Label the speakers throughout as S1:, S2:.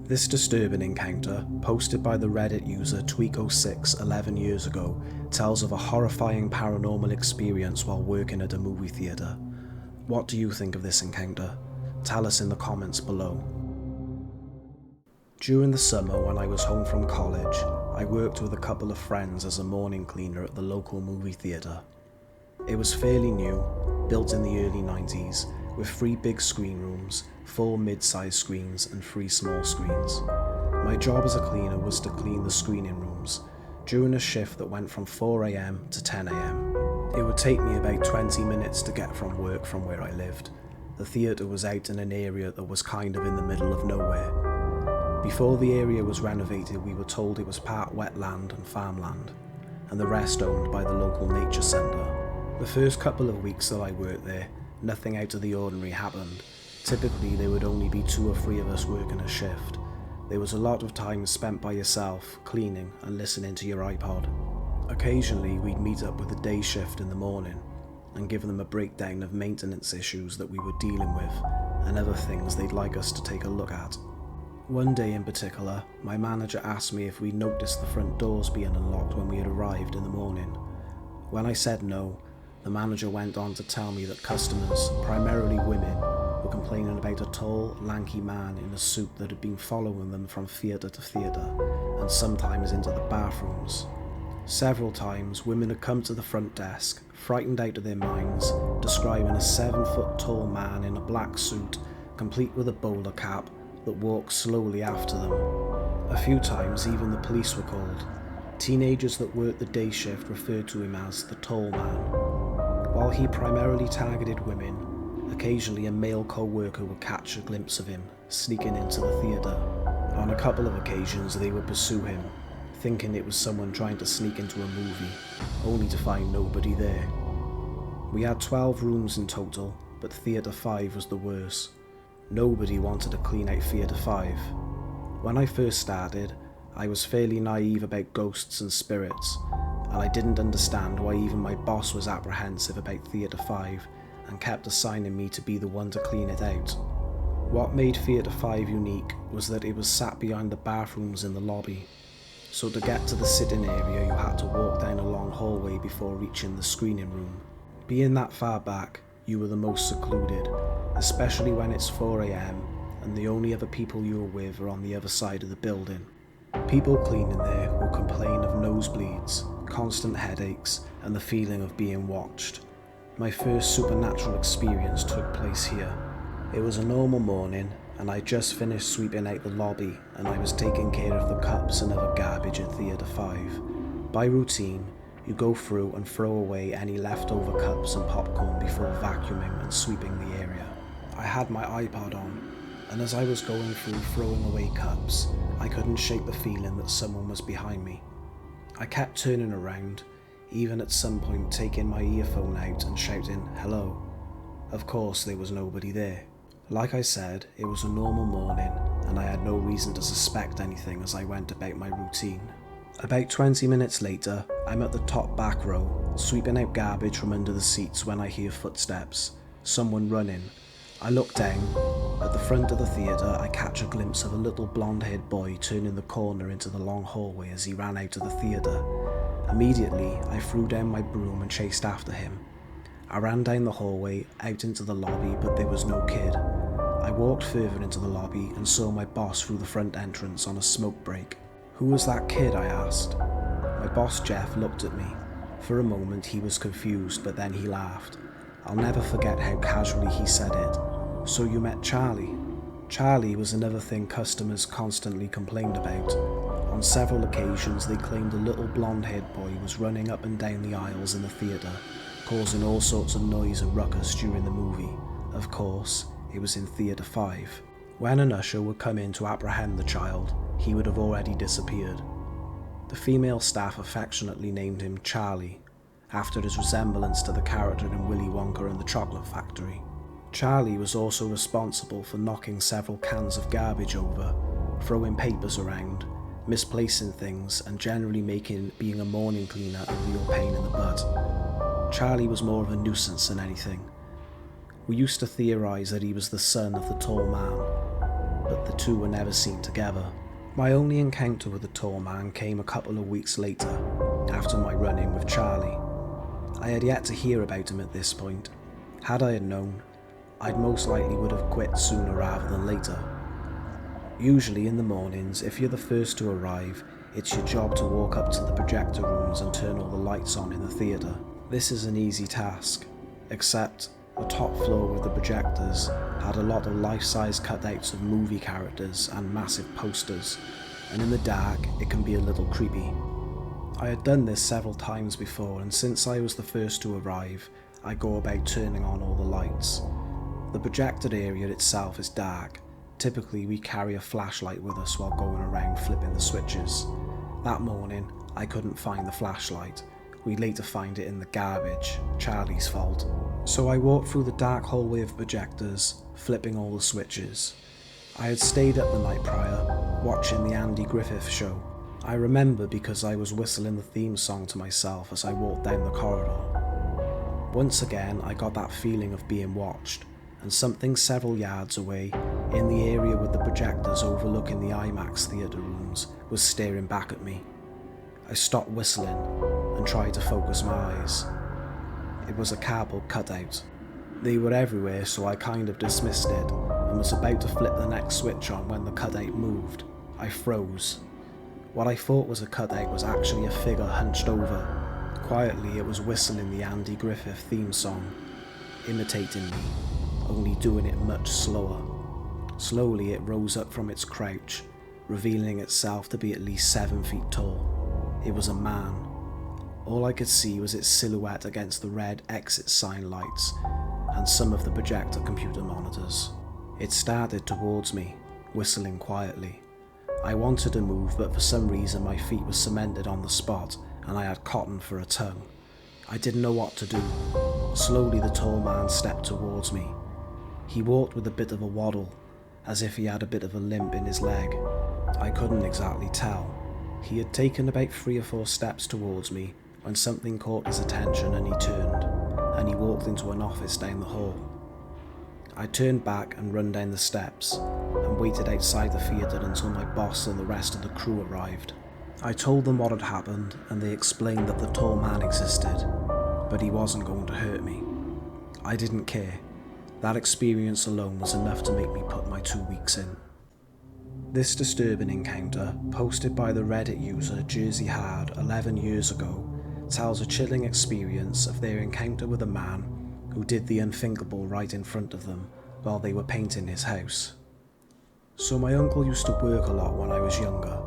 S1: This disturbing encounter, posted by the Reddit user Tweako6 11 years ago, tells of a horrifying paranormal experience while working at a movie theatre. What do you think of this encounter? Tell us in the comments below. During the summer when I was home from college, I worked with a couple of friends as a morning cleaner at the local movie theatre. It was fairly new, built in the early 90s, with 3 big screen rooms, 4 mid-sized screens and 3 small screens. My job as a cleaner was to clean the screening rooms, during a shift that went from 4 AM to 10 AM. It would take me about 20 minutes to get from work from where I lived. The theatre was out in an area that was kind of in the middle of nowhere. Before the area was renovated, we were told it was part wetland and farmland, and the rest owned by the local nature centre. The first couple of weeks that I worked there, nothing out of the ordinary happened. Typically there would only be 2 or 3 of us working a shift. There was a lot of time spent by yourself, cleaning and listening to your iPod. Occasionally we'd meet up with a day shift in the morning and give them a breakdown of maintenance issues that we were dealing with and other things they'd like us to take a look at. One day in particular, my manager asked me if we noticed the front doors being unlocked when we had arrived in the morning. When I said no, the manager went on to tell me that customers, primarily women, were complaining about a tall, lanky man in a suit that had been following them from theatre to theatre, and sometimes into the bathrooms. Several times, women had come to the front desk, frightened out of their minds, describing a 7-foot-tall man in a black suit, complete with a bowler cap, that walked slowly after them. A few times, even the police were called. Teenagers that worked the day shift referred to him as the tall man. While he primarily targeted women, occasionally a male co-worker would catch a glimpse of him, sneaking into the theatre. On a couple of occasions they would pursue him, thinking it was someone trying to sneak into a movie, only to find nobody there. We had 12 rooms in total, but Theatre 5 was the worst. Nobody wanted to clean out Theatre 5. When I first started, I was fairly naive about ghosts and spirits, and I didn't understand why even my boss was apprehensive about Theatre 5 and kept assigning me to be the one to clean it out. What made Theatre 5 unique was that it was sat behind the bathrooms in the lobby, so to get to the sitting area you had to walk down a long hallway before reaching the screening room. Being that far back, you were the most secluded, especially when it's 4 AM and the only other people you were with are on the other side of the building. People cleaning there will complain of nosebleeds, constant headaches, and the feeling of being watched. My first supernatural experience took place here. It was a normal morning, and I just finished sweeping out the lobby and I was taking care of the cups and other garbage at Theatre 5. By routine, you go through and throw away any leftover cups and popcorn before vacuuming and sweeping the area. I had my iPod on, and as I was going through throwing away cups, I couldn't shake the feeling that someone was behind me. I kept turning around, even at some point taking my earphone out and shouting, "Hello." Of course there was nobody there. Like I said, it was a normal morning and I had no reason to suspect anything as I went about my routine. About 20 minutes later, I'm at the top back row, sweeping out garbage from under the seats when I hear footsteps, someone running. I look down. At the front of the theatre, I catch a glimpse of a little blonde-haired boy turning the corner into the long hallway as he ran out of the theatre. Immediately, I threw down my broom and chased after him. I ran down the hallway, out into the lobby, but there was no kid. I walked further into the lobby and saw my boss through the front entrance on a smoke break. "Who was that kid?" I asked. My boss Jeff looked at me. For a moment he was confused, but then he laughed. I'll never forget how casually he said it. "So you met Charlie?" Charlie was another thing customers constantly complained about. On several occasions they claimed a little blonde-haired boy was running up and down the aisles in the theatre, causing all sorts of noise and ruckus during the movie. Of course, it was in Theatre 5. When an usher would come in to apprehend the child, he would have already disappeared. The female staff affectionately named him Charlie, after his resemblance to the character in Willy Wonka and the Chocolate Factory. Charlie was also responsible for knocking several cans of garbage over, throwing papers around, misplacing things, and generally making being a morning cleaner a real pain in the butt. Charlie was more of a nuisance than anything. We used to theorize that he was the son of the tall man, but the two were never seen together. My only encounter with the tall man came a couple of weeks later, after my run-in with Charlie. I had yet to hear about him at this point. Had I known, I'd most likely would have quit sooner rather than later. Usually in the mornings, if you're the first to arrive, it's your job to walk up to the projector rooms and turn all the lights on in the theatre. This is an easy task, except the top floor of the projectors had a lot of life-size cutouts of movie characters and massive posters, and in the dark it can be a little creepy. I had done this several times before, and since I was the first to arrive, I go about turning on all the lights. The projected area itself is dark. Typically we carry a flashlight with us while going around flipping the switches. That morning I couldn't find the flashlight. We'd later find it in the garbage, Charlie's fault. So I walked through the dark hallway of projectors, flipping all the switches. I had stayed up the night prior, watching the Andy Griffith Show. I remember because I was whistling the theme song to myself as I walked down the corridor. Once again I got that feeling of being watched, and something several yards away, in the area with the projectors overlooking the IMAX theatre rooms, was staring back at me. I stopped whistling and tried to focus my eyes. It was a cardboard cutout. They were everywhere, so I kind of dismissed it and was about to flip the next switch on when the cutout moved. I froze. What I thought was a cutout was actually a figure hunched over. Quietly it was whistling the Andy Griffith theme song, imitating me, only doing it much slower. Slowly it rose up from its crouch, revealing itself to be at least 7 feet tall. It was a man. All I could see was its silhouette against the red exit sign lights and some of the projector computer monitors. It started towards me, whistling quietly. I wanted to move, but for some reason my feet were cemented on the spot and I had cotton for a tongue. I didn't know what to do. Slowly the tall man stepped towards me. He walked with a bit of a waddle, as if he had a bit of a limp in his leg. I couldn't exactly tell. He had taken about 3 or 4 steps towards me when something caught his attention and he turned, and he walked into an office down the hall. I turned back and ran down the steps and waited outside the theatre until my boss and the rest of the crew arrived. I told them what had happened and they explained that the tall man existed, but he wasn't going to hurt me. I didn't care. That experience alone was enough to make me put my 2 weeks in. This disturbing encounter, posted by the Reddit user Jersey Hard 11 years ago, tells a chilling experience of their encounter with a man who did the unthinkable right in front of them while they were painting his house. So my uncle used to work a lot when I was younger.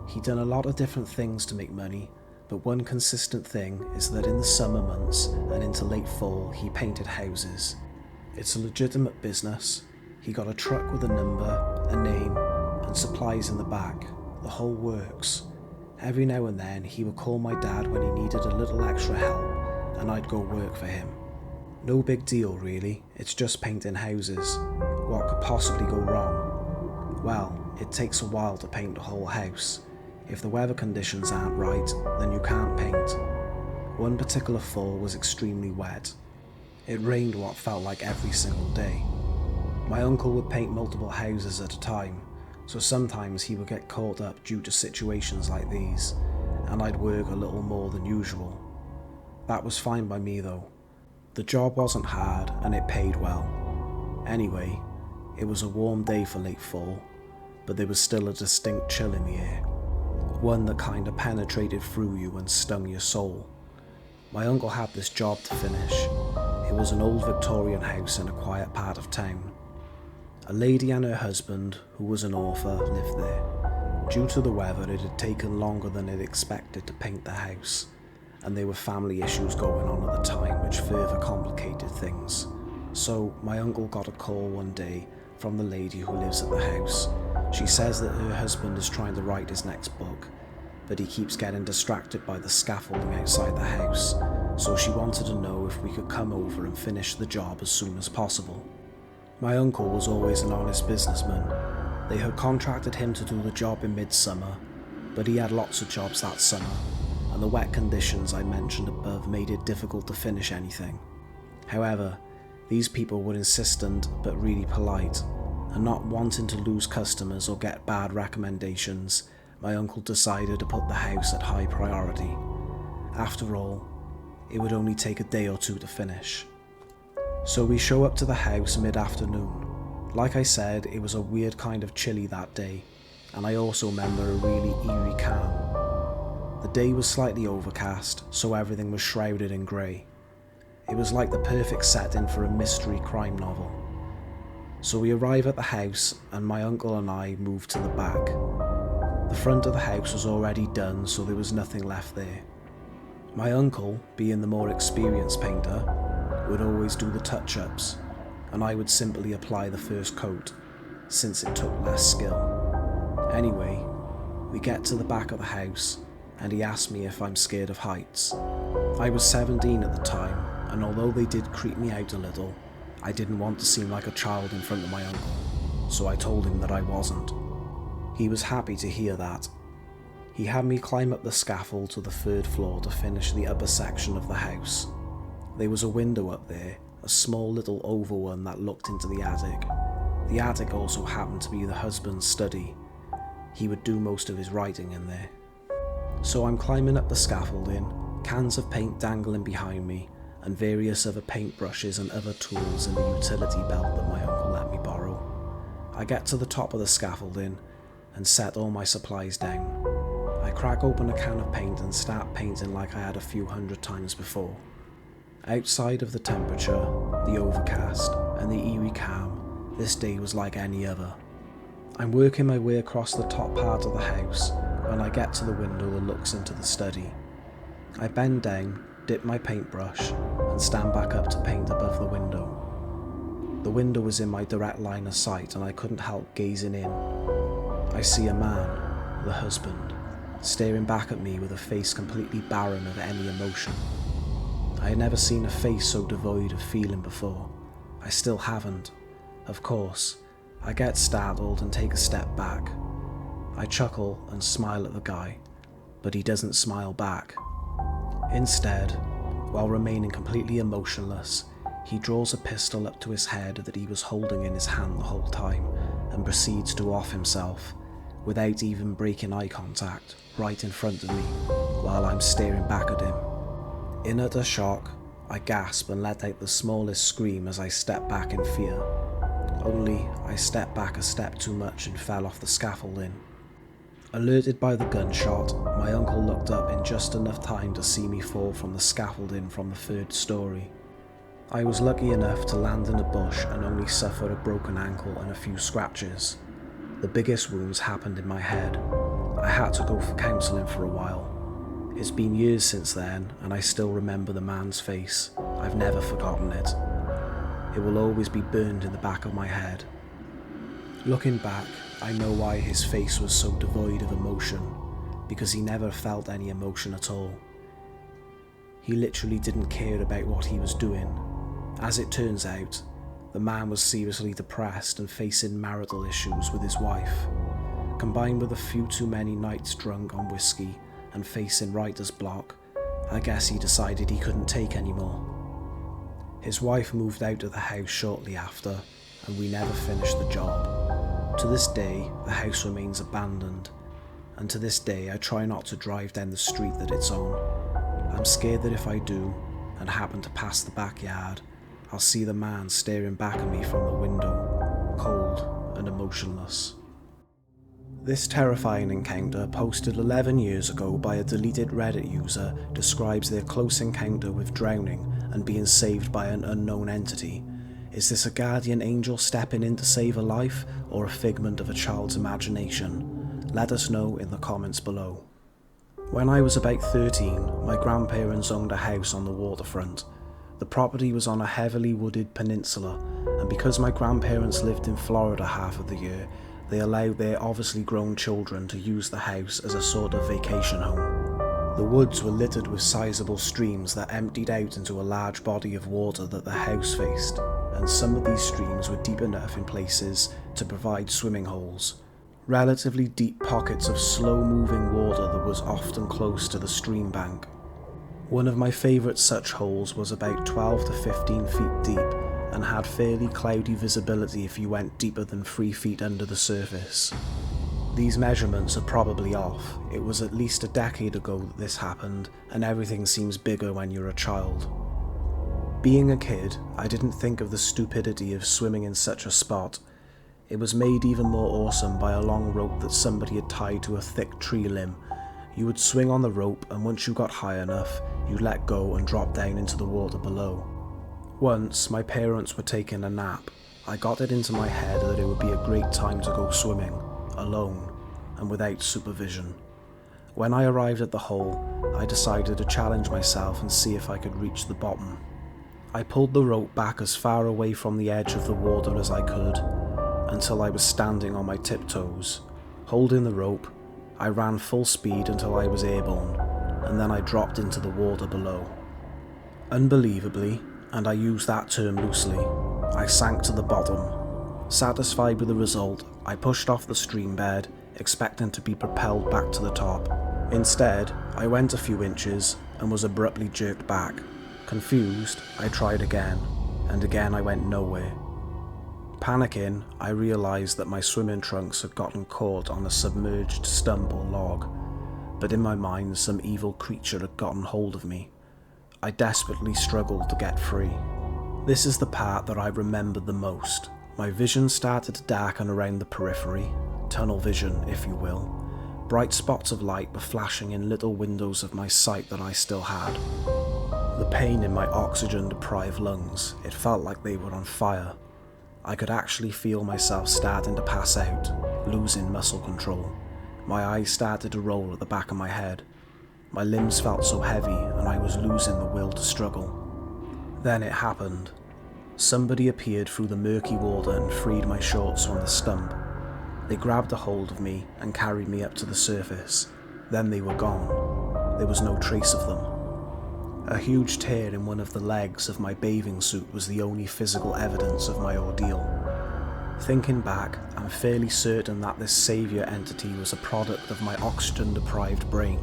S1: He'd done a lot of different things to make money, but one consistent thing is that in the summer months and into late fall he painted houses. It's a legitimate business. He got a truck with a number, a name, and supplies in the back. The whole works. Every now and then he would call my dad when he needed a little extra help, and I'd go work for him. No big deal really, it's just painting houses. What could possibly go wrong? Well, it takes a while to paint a whole house. If the weather conditions aren't right, then you can't paint. One particular fall was extremely wet. It rained what felt like every single day. My uncle would paint multiple houses at a time, so sometimes he would get caught up due to situations like these, and I'd work a little more than usual. That was fine by me though. The job wasn't hard and it paid well. Anyway, it was a warm day for late fall, but there was still a distinct chill in the air. One that kinda penetrated through you and stung your soul. My uncle had this job to finish. It was an old Victorian house in a quiet part of town. A lady and her husband, who was an author, lived there. Due to the weather, it had taken longer than they'd expected to paint the house, and there were family issues going on at the time which further complicated things. So my uncle got a call one day from the lady who lives at the house. She says that her husband is trying to write his next book, but he keeps getting distracted by the scaffolding outside the house, so she wanted to know if we could come over and finish the job as soon as possible. My uncle was always an honest businessman. They had contracted him to do the job in midsummer, but he had lots of jobs that summer, and the wet conditions I mentioned above made it difficult to finish anything. However, these people were insistent but really polite, and not wanting to lose customers or get bad recommendations, my uncle decided to put the house at high priority. After all, it would only take a day or two to finish. So we show up to the house mid-afternoon. Like I said, it was a weird kind of chilly that day, and I also remember a really eerie calm. The day was slightly overcast, so everything was shrouded in grey. It was like the perfect setting for a mystery crime novel. So we arrive at the house, and my uncle and I move to the back. The front of the house was already done, so there was nothing left there. My uncle, being the more experienced painter, would always do the touch-ups, and I would simply apply the first coat, since it took less skill. Anyway, we get to the back of the house, and he asked me if I'm scared of heights. I was 17 at the time, and although they did creep me out a little, I didn't want to seem like a child in front of my uncle, so I told him that I wasn't. He was happy to hear that. He had me climb up the scaffold to the 3rd floor to finish the upper section of the house. There was a window up there, a small little oval one that looked into the attic. The attic also happened to be the husband's study. He would do most of his writing in there. So I'm climbing up the scaffolding, cans of paint dangling behind me, and various other paintbrushes and other tools in the utility belt that my uncle let me borrow. I get to the top of the scaffolding and set all my supplies down. I crack open a can of paint and start painting like I had a few hundred times before. Outside of the temperature, the overcast, and the eerie calm, this day was like any other. I'm working my way across the top part of the house when I get to the window that looks into the study. I bend down, dip my paintbrush, and stand back up to paint above the window. The window was in my direct line of sight, and I couldn't help gazing in. I see a man, the husband, staring back at me with a face completely barren of any emotion. I had never seen a face so devoid of feeling before. I still haven't. Of course, I get startled and take a step back. I chuckle and smile at the guy, but he doesn't smile back. Instead, while remaining completely emotionless, he draws a pistol up to his head that he was holding in his hand the whole time and proceeds to off himself, without even breaking eye contact, right in front of me, while I'm staring back at him. In utter shock, I gasp and let out the smallest scream as I step back in fear. Only, I stepped back a step too much and fell off the scaffolding. Alerted by the gunshot, my uncle looked up in just enough time to see me fall from the scaffolding from the 3rd story. I was lucky enough to land in a bush and only suffered a broken ankle and a few scratches. The biggest wounds happened in my head. I had to go for counselling for a while. It's been years since then, and I still remember the man's face. I've never forgotten it. It will always be burned in the back of my head. Looking back, I know why his face was so devoid of emotion, because he never felt any emotion at all. He literally didn't care about what he was doing. As it turns out, the man was seriously depressed and facing marital issues with his wife. Combined with a few too many nights drunk on whiskey and facing writer's block, I guess he decided he couldn't take anymore. His wife moved out of the house shortly after, and we never finished the job. To this day, the house remains abandoned, and to this day I try not to drive down the street that it's on. I'm scared that if I do, and happen to pass the backyard, I'll see the man staring back at me from the window, cold and emotionless. This terrifying encounter, posted 11 years ago by a deleted Reddit user, describes their close encounter with drowning and being saved by an unknown entity. Is this a guardian angel stepping in to save a life, or a figment of a child's imagination? Let us know in the comments below. When I was about 13, my grandparents owned a house on the waterfront. The property was on a heavily wooded peninsula, and because my grandparents lived in Florida half of the year, they allowed their obviously grown children to use the house as a sort of vacation home. The woods were littered with sizable streams that emptied out into a large body of water that the house faced, and some of these streams were deep enough in places to provide swimming holes. Relatively deep pockets of slow-moving water that was often close to the stream bank. One of my favourite such holes was about 12 to 15 feet deep and had fairly cloudy visibility if you went deeper than 3 feet under the surface. These measurements are probably off. It was at least a decade ago that this happened, and everything seems bigger when you're a child. Being a kid, I didn't think of the stupidity of swimming in such a spot. It was made even more awesome by a long rope that somebody had tied to a thick tree limb. You would swing on the rope, and once you got high enough, you'd let go and drop down into the water below. Once, my parents were taking a nap. I got it into my head that it would be a great time to go swimming, alone, and without supervision. When I arrived at the hole, I decided to challenge myself and see if I could reach the bottom. I pulled the rope back as far away from the edge of the water as I could, until I was standing on my tiptoes. Holding the rope, I ran full speed until I was airborne, and then I dropped into the water below. Unbelievably, and I use that term loosely, I sank to the bottom. Satisfied with the result, I pushed off the stream bed, expecting to be propelled back to the top. Instead, I went a few inches and was abruptly jerked back. Confused, I tried again, and again I went nowhere. Panicking, I realised that my swimming trunks had gotten caught on a submerged stump or log, but in my mind some evil creature had gotten hold of me. I desperately struggled to get free. This is the part that I remembered the most. My vision started to darken around the periphery, tunnel vision if you will. Bright spots of light were flashing in little windows of my sight that I still had. The pain in my oxygen-deprived lungs, it felt like they were on fire. I could actually feel myself starting to pass out, losing muscle control. My eyes started to roll at the back of my head. My limbs felt so heavy and I was losing the will to struggle. Then it happened. Somebody appeared through the murky water and freed my shorts from the stump. They grabbed a hold of me and carried me up to the surface. Then they were gone. There was no trace of them. A huge tear in one of the legs of my bathing suit was the only physical evidence of my ordeal. Thinking back, I'm fairly certain that this saviour entity was a product of my oxygen-deprived brain.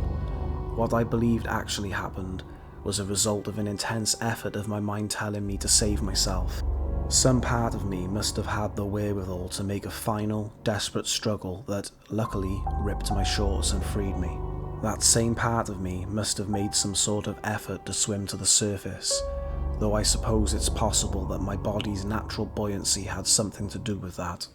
S1: What I believed actually happened was a result of an intense effort of my mind telling me to save myself. Some part of me must have had the wherewithal to make a final, desperate struggle that, luckily, ripped my shorts and freed me. That same part of me must have made some sort of effort to swim to the surface, though I suppose it's possible that my body's natural buoyancy had something to do with that.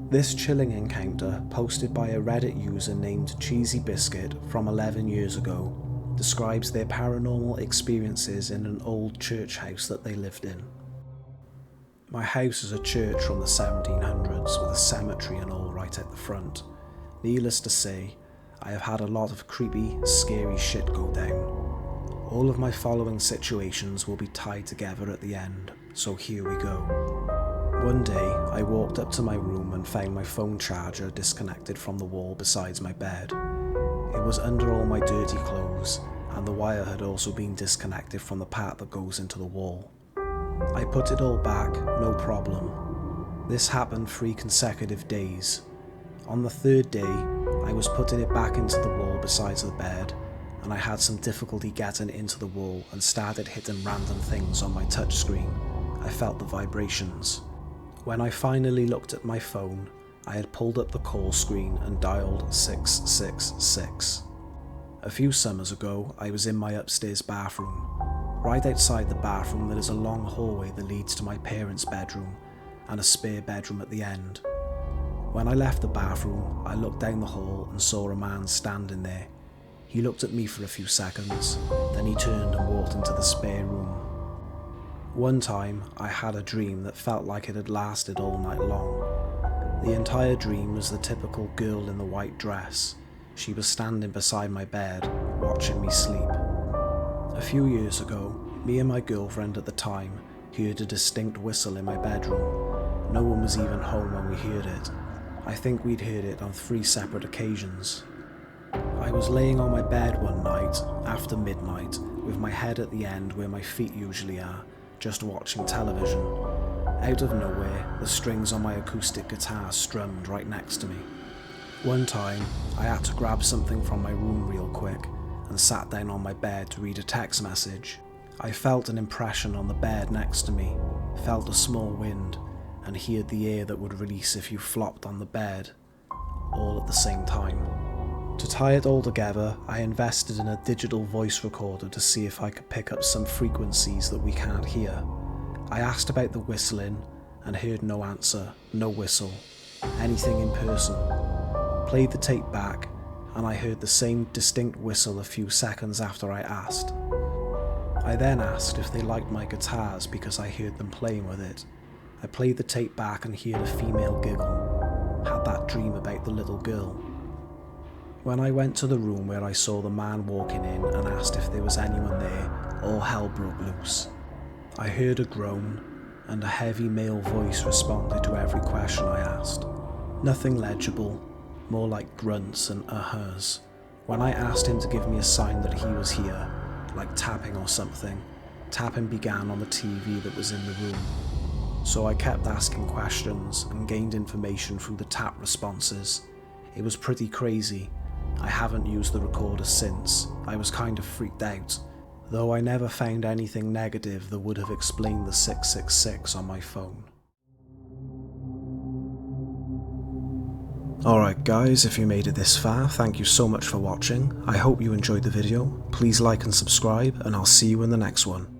S1: This chilling encounter, posted by a Reddit user named Cheesy Biscuit from 11 years ago, describes their paranormal experiences in an old church house that they lived in. My house is a church from the 1700s with a cemetery and all right at the front. Needless to say, I have had a lot of creepy, scary shit go down. All of my following situations will be tied together at the end, so here we go. One day, I walked up to my room and found my phone charger disconnected from the wall beside my bed. It was under all my dirty clothes, and the wire had also been disconnected from the part that goes into the wall. I put it all back, no problem. This happened 3 consecutive days. On the 3rd day, I was putting it back into the wall beside the bed, and I had some difficulty getting into the wall and started hitting random things on my touchscreen. I felt the vibrations. When I finally looked at my phone, I had pulled up the call screen and dialed 666. A few summers ago, I was in my upstairs bathroom. Right outside the bathroom there is a long hallway that leads to my parents' bedroom, and a spare bedroom at the end. When I left the bathroom, I looked down the hall and saw a man standing there. He looked at me for a few seconds, then he turned and walked into the spare room. One time, I had a dream that felt like it had lasted all night long. The entire dream was the typical girl in the white dress. She was standing beside my bed, watching me sleep. A few years ago, me and my girlfriend at the time heard a distinct whistle in my bedroom. No one was even home when we heard it. I think we'd heard it on 3 separate occasions. I was laying on my bed one night, after midnight, with my head at the end where my feet usually are, just watching television. Out of nowhere, the strings on my acoustic guitar strummed right next to me. One time, I had to grab something from my room real quick, and sat down on my bed to read a text message. I felt an impression on the bed next to me, felt a small wind, and heard the air that would release if you flopped on the bed, all at the same time. To tie it all together, I invested in a digital voice recorder to see if I could pick up some frequencies that we can't hear. I asked about the whistling and heard no answer, no whistle, anything in person. Played the tape back and I heard the same distinct whistle a few seconds after I asked. I then asked if they liked my guitars because I heard them playing with it. I played the tape back and heard a female giggle. Had that dream about the little girl. When I went to the room where I saw the man walking in and asked if there was anyone there, all hell broke loose. I heard a groan, and a heavy male voice responded to every question I asked. Nothing legible, more like grunts and uh-hs. When I asked him to give me a sign that he was here, like tapping or something, tapping began on the TV that was in the room. So I kept asking questions and gained information through the tap responses. It was pretty crazy. I haven't used the recorder since. I was kind of freaked out, though I never found anything negative that would have explained the 666 on my phone. Alright guys, if you made it this far, thank you so much for watching. I hope you enjoyed the video. Please like and subscribe, and I'll see you in the next one.